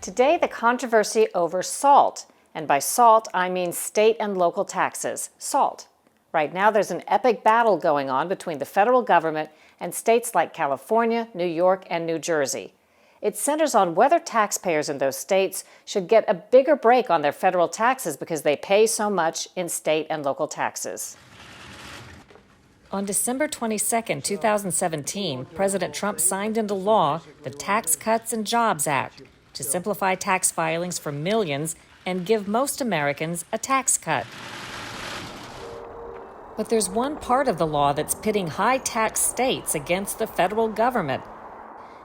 Today, the controversy over SALT. And by SALT, I mean state and local taxes, SALT. Right now, there's an epic battle going on between the federal government and states like California, New York, and New Jersey. It centers on whether taxpayers in those states should get a bigger break on their federal taxes because they pay so much in state and local taxes. On December 22, 2017, President Trump signed into law the Tax Cuts and Jobs Act to simplify tax filings for millions and give most Americans a tax cut. But there's one part of the law that's pitting high-tax states against the federal government.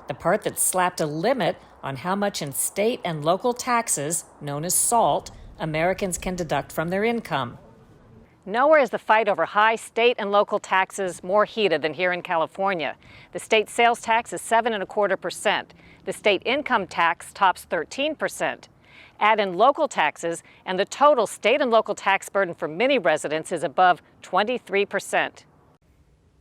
The part that slapped a limit on how much in state and local taxes, known as SALT, Americans can deduct from their income. Nowhere is the fight over high state and local taxes more heated than here in California. The state sales tax is 7.25%. The state income tax tops 13%. Add in local taxes, and the total state and local tax burden for many residents is above 23%.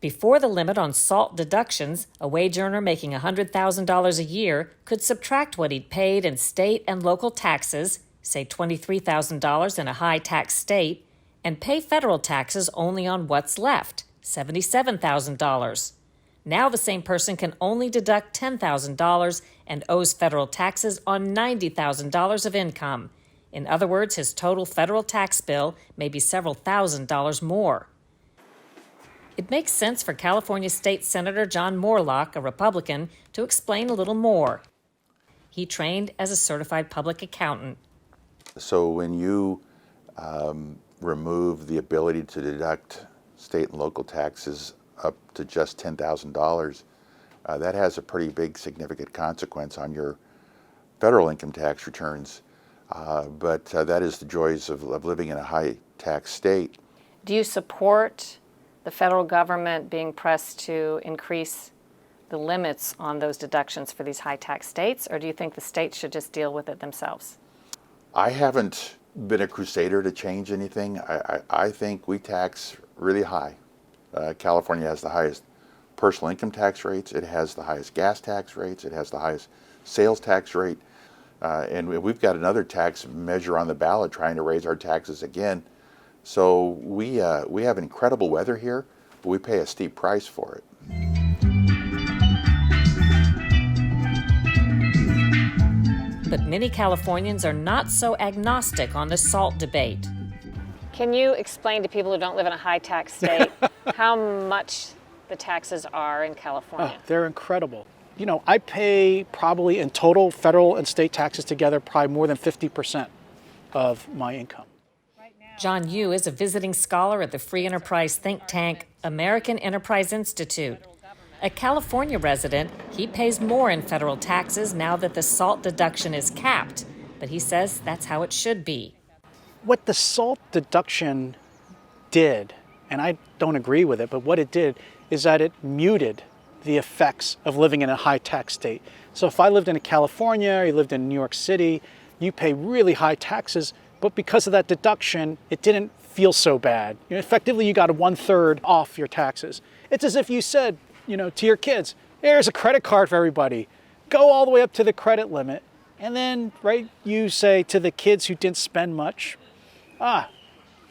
Before the limit on SALT deductions, a wage earner making $100,000 a year could subtract what he'd paid in state and local taxes, say $23,000 in a high-tax state, and pay federal taxes only on what's left, $77,000. Now the same person can only deduct $10,000 and owes federal taxes on $90,000 of income. In other words, his total federal tax bill may be several $1,000s more. It makes sense for California State Senator John Moorlach, a Republican, to explain a little more. He trained as a certified public accountant. So when you remove the ability to deduct state and local taxes up to just $10,000, that has a pretty big significant consequence on your federal income tax returns. But that is the joys of living in a high tax state. Do you support the federal government being pressed to increase the limits on those deductions for these high tax states, or do you think the states should just deal with it themselves? I haven't been a crusader to change anything. I think we tax really high. California has the highest personal income tax rates, it has the highest gas tax rates, it has the highest sales tax rate, and we've got another tax measure on the ballot trying to raise our taxes again. So we have incredible weather here, but we pay a steep price for it. But many Californians are not so agnostic on the SALT debate. Can you explain to people who don't live in a high-tax state how much the taxes are in California? Oh, they're incredible. You know, I pay probably in total federal and state taxes together probably more than 50% of my income. John Yu is a visiting scholar at the free enterprise think tank American Enterprise Institute. A California resident, he pays more in federal taxes now that the SALT deduction is capped, but he says that's how it should be. What the SALT deduction did, and I don't agree with it, but what it did is that it muted the effects of living in a high tax state. So if I lived in California or you lived in New York City, you pay really high taxes, but because of that deduction, it didn't feel so bad. You know, effectively, you got a 1/3 off your taxes. It's as if you said, to your kids, here's a credit card for everybody. Go all the way up to the credit limit. And then, you say to the kids who didn't spend much, I'm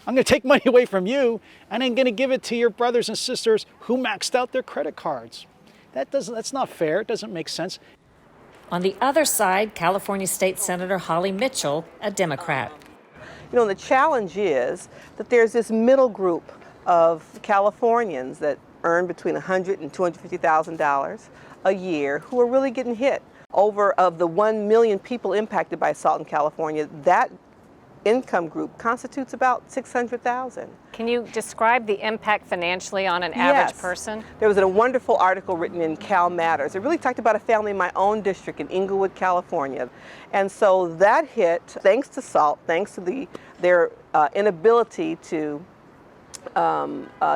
going to take money away from you, and I'm going to give it to your brothers and sisters who maxed out their credit cards. That's not fair. It doesn't make sense. On the other side, California State Senator Holly Mitchell, a Democrat. The challenge is that there's this middle group of Californians that earn between $100,000 and $250,000 a year who are really getting hit. Of the 1 million people impacted by SALT in California, that income group constitutes about 600,000. Can you describe the impact financially on an average person? There was a wonderful article written in Cal Matters. It really talked about a family in my own district in Inglewood, California. And so that hit, thanks to SALT, thanks to their inability to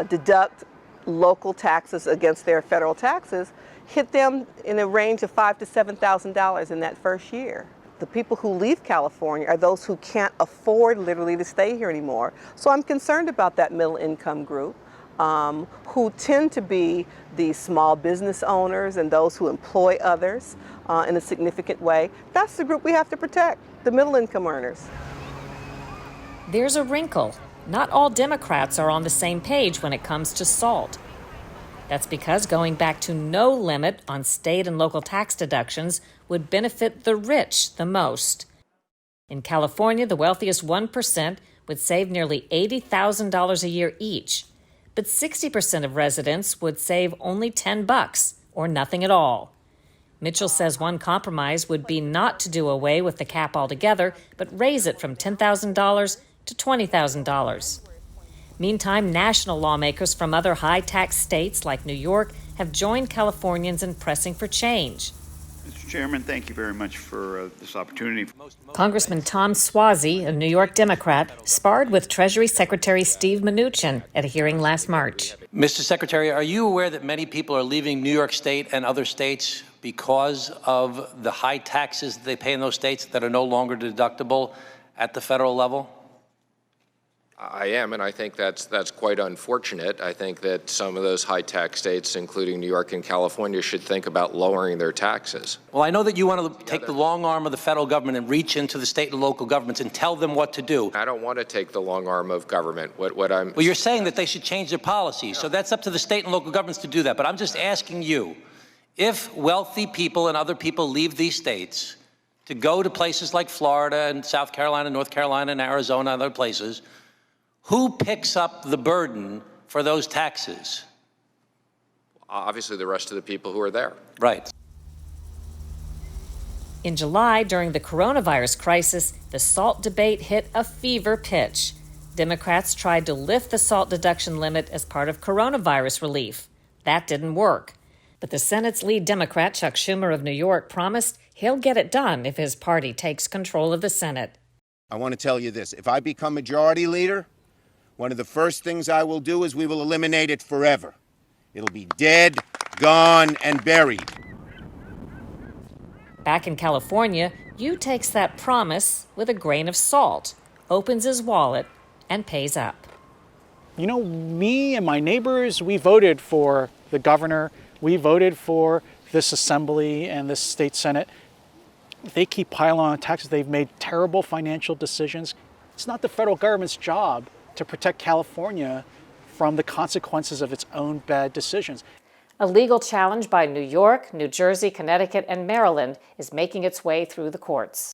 deduct local taxes against their federal taxes, hit them in a range of $5,000 to $7,000 in that first year. The people who leave California are those who can't afford literally to stay here anymore. So I'm concerned about that middle income group. who tend to be the small business owners and those who employ others in a significant way. That's the group we have to protect, the middle income earners. There's a wrinkle. Not all Democrats are on the same page when it comes to SALT. That's because going back to no limit on state and local tax deductions would benefit the rich the most. In California, the wealthiest 1% would save nearly $80,000 a year each, but 60% of residents would save only $10 or nothing at all. Mitchell says one compromise would be not to do away with the cap altogether, but raise it from $10,000 to $20,000. Meantime, national lawmakers from other high-tax states like New York have joined Californians in pressing for change. Mr. Chairman, thank you very much for this opportunity. Congressman Tom Suozzi, a New York Democrat, sparred with Treasury Secretary Steve Mnuchin at a hearing last March. Mr. Secretary, are you aware that many people are leaving New York State and other states because of the high taxes that they pay in those states that are no longer deductible at the federal level? I am, and I think that's quite unfortunate. I think that some of those high-tax states, including New York and California, should think about lowering their taxes. Well, I know that you want to take the long arm of the federal government and reach into the state and local governments and tell them what to do. I don't want to take the long arm of government. Well, you're saying that they should change their policies, so that's up to the state and local governments to do that. But I'm just asking you, if wealthy people and other people leave these states to go to places like Florida and South Carolina, North Carolina, and Arizona, and other places, who picks up the burden for those taxes? Obviously, the rest of the people who are there. Right. In July, during the coronavirus crisis, the SALT debate hit a fever pitch. Democrats tried to lift the SALT deduction limit as part of coronavirus relief. That didn't work. But the Senate's lead Democrat, Chuck Schumer of New York, promised he'll get it done if his party takes control of the Senate. I want to tell you this. If I become majority leader, one of the first things I will do is we will eliminate it forever. It'll be dead, gone, and buried. Back in California, Yu takes that promise with a grain of salt, opens his wallet, and pays up. You know, me and my neighbors, we voted for the governor. We voted for this assembly and this state senate. They keep piling on taxes. They've made terrible financial decisions. It's not the federal government's job to protect California from the consequences of its own bad decisions. A legal challenge by New York, New Jersey, Connecticut, and Maryland is making its way through the courts.